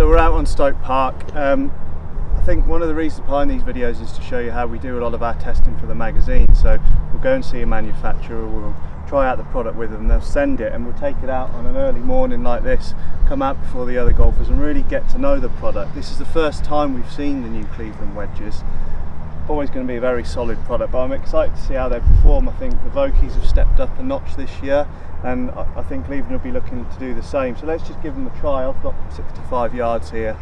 So we're out on Stoke Park. I think one of the reasons behind these videos is to show you how we do a lot of our testing for the magazine. So we'll go and see a manufacturer, we'll try out the product with them, they'll send it, and we'll take it out on an early morning like this, come out before the other golfers and really get to know the product. This is the first time we've seen the new Cleveland wedges. Always going to be a very solid product, but I'm excited to see how they perform. I think the Vokeys have stepped up a notch this year, and I think Cleveland will be looking to do the same. So let's just give them a try. I've got 65 yards here,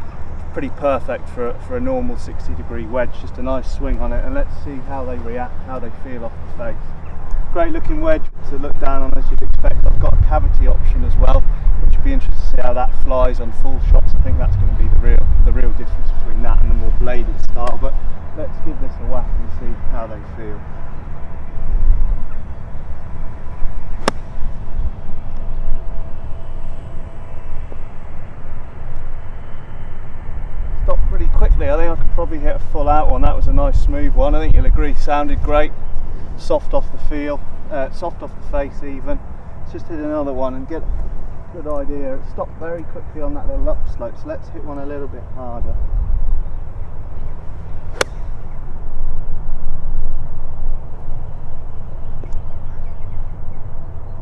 pretty perfect for a normal 60-degree wedge, just a nice swing on it, and let's see how they react, how they feel off the face. Great looking wedge to look down on, as you'd expect. I've got a cavity option as well, which would be interesting to see how that flies on full shots. I think that's going to be the real difference between that and the more bladed style, but let's give this a whack and see how they feel. Stopped pretty quickly. I think I could probably hit a full out one. That was a nice smooth one. I think you'll agree, sounded great. Soft off the feel, soft off the face even. Let's just hit another one and get a good idea. It stopped very quickly on that little upslope, so let's hit one a little bit harder.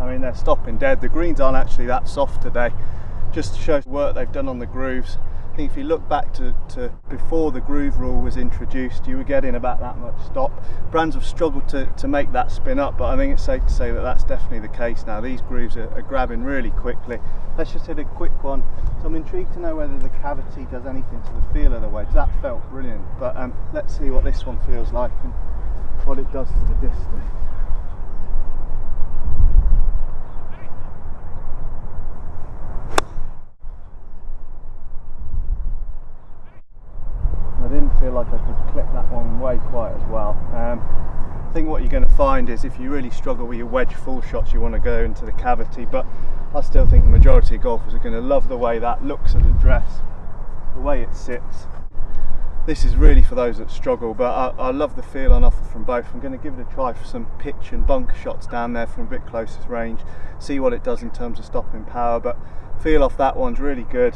I mean, they're stopping dead. The greens aren't actually that soft today, just to show the work they've done on the grooves. I think if you look back to before the groove rule was introduced, you were getting about that much stop. Brands have struggled to make that spin up, but I think it's safe to say that that's definitely the case now. These grooves are grabbing really quickly. Let's just hit a quick one. So I'm intrigued to know whether the cavity does anything to the feel of the wedge. That felt brilliant, but let's see what this one feels like and what it does to the distance. I didn't feel like I could clip that one way quite as well. I think what you're going to find is if you really struggle with your wedge full shots, you want to go into the cavity, but I still think the majority of golfers are going to love the way that looks at the dress, the way it sits. This is really for those that struggle, but I love the feel on offer from both. I'm going to give it a try for some pitch and bunker shots down there from a bit closest range, see what it does in terms of stopping power, but feel off that one's really good.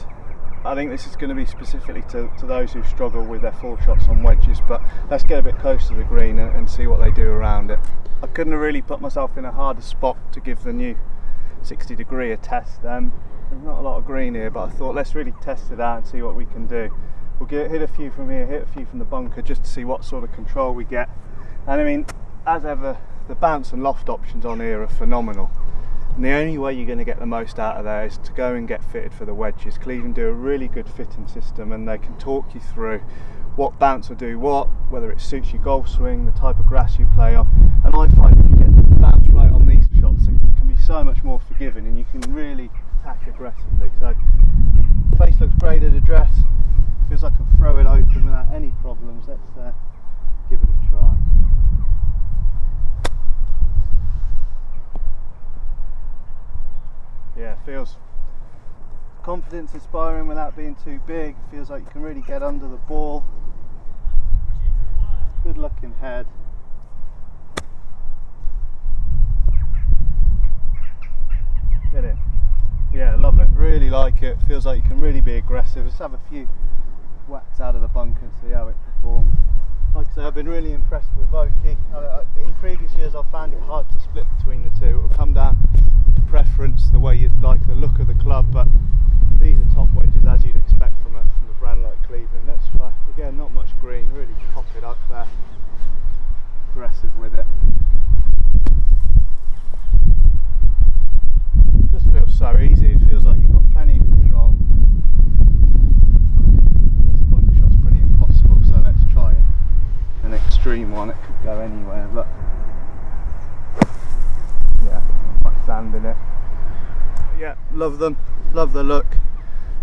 I think this is going to be specifically to those who struggle with their full shots on wedges, but let's get a bit close to the green and see what they do around it. I couldn't have really put myself in a harder spot to give the new 60-degree a test. There's not a lot of green here, but I thought let's really test it out and see what we can do. We'll hit a few from here, hit a few from the bunker, just to see what sort of control we get. And I mean, as ever, the bounce and loft options on here are phenomenal. And the only way you're going to get the most out of there is to go and get fitted for the wedges. Cleveland do a really good fitting system, and they can talk you through what bounce will do what, whether it suits your golf swing, the type of grass you play on. And I find if you get the bounce right on these shots, it can be so much more forgiving and you can really attack aggressively. So face looks great at address, feels like I can throw it open without any problems. Let's give it a try. Yeah, feels confidence inspiring without being too big. Feels like you can really get under the ball. Good looking head. Get in. Yeah, love it. Really like it. Feels like you can really be aggressive. Let's have a few whacks out of the bunker and see how it performs. Like I say, I've been really impressed with Vokey. In previous years I've found it hard to split between the two. It will come down to preference, the way you'd like the look of the club, but these are top wedges as you'd expect from a brand like Cleveland. Let's try, again, not much green, really pop it up there, aggressive with it. It just feels so easy, it feels like you've got plenty of control. This bunker shot's pretty impossible, so let's try an extreme one. It could go anywhere, but yeah, like sand in it. Yeah, love them, love the look.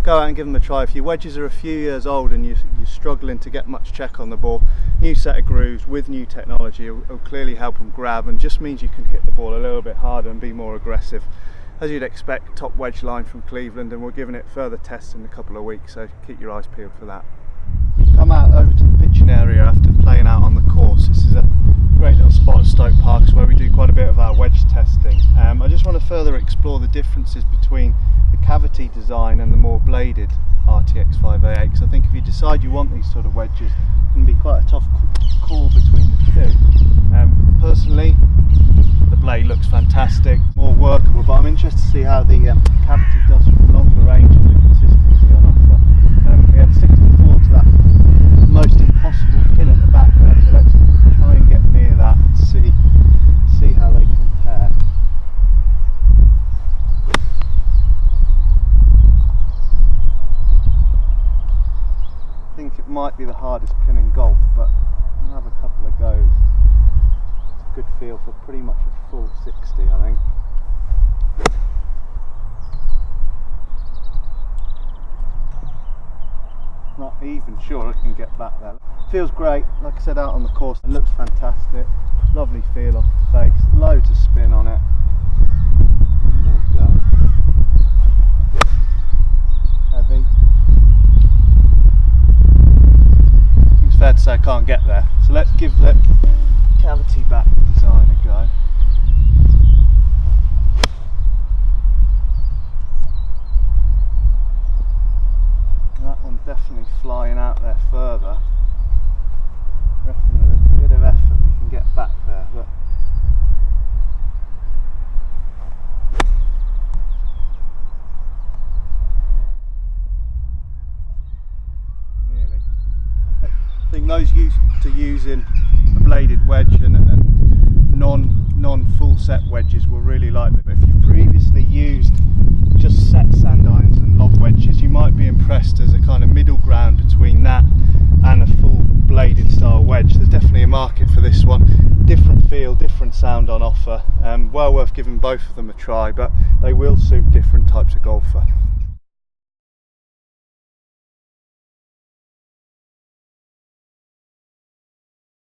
Go out and give them a try. If your wedges are a few years old and you're struggling to get much check on the ball, new set of grooves with new technology will clearly help them grab, and just means you can hit the ball a little bit harder and be more aggressive. As you'd expect, top wedge line from Cleveland, and we're giving it further tests in a couple of weeks, so keep your eyes peeled for that. Come out over to the pitching area after playing out on the course. This is a Great little spot at Stoke Parks where we do quite a bit of our wedge testing. I just want to further explore the differences between the cavity design and the more bladed RTX 588, because I think if you decide you want these sort of wedges, it can be quite a tough call between the two. Personally, the blade looks fantastic, more workable, but I'm interested to see how the cavity does from longer range and the consistency on offer. We had 64 to that most impossible pin at the back there, so let's try and get near that and see how they compare. I think it might be the hardest pin in golf, but I'll have a couple of goes. It's a good feel for pretty much a full 60, I think. Not even sure I can get back there. Feels great, like I said, out on the course. It looks fantastic. Lovely feel off the face. Loads of spin on it. More go. Heavy. It's fair to say I can't get there. So let's give the cavity back design a go. That one's definitely flying out there further. I reckon with a bit of effort we can get back there, but nearly. I think those used to using a bladed wedge and non full set wedges will really like them. If you've previously used just set sand irons and lob wedges, you might be impressed as a kind of middle ground between that and a full bladed style wedge. There's definitely a market for this one. Different feel, different sound on offer. Well worth giving both of them a try, but they will suit different types of golfer.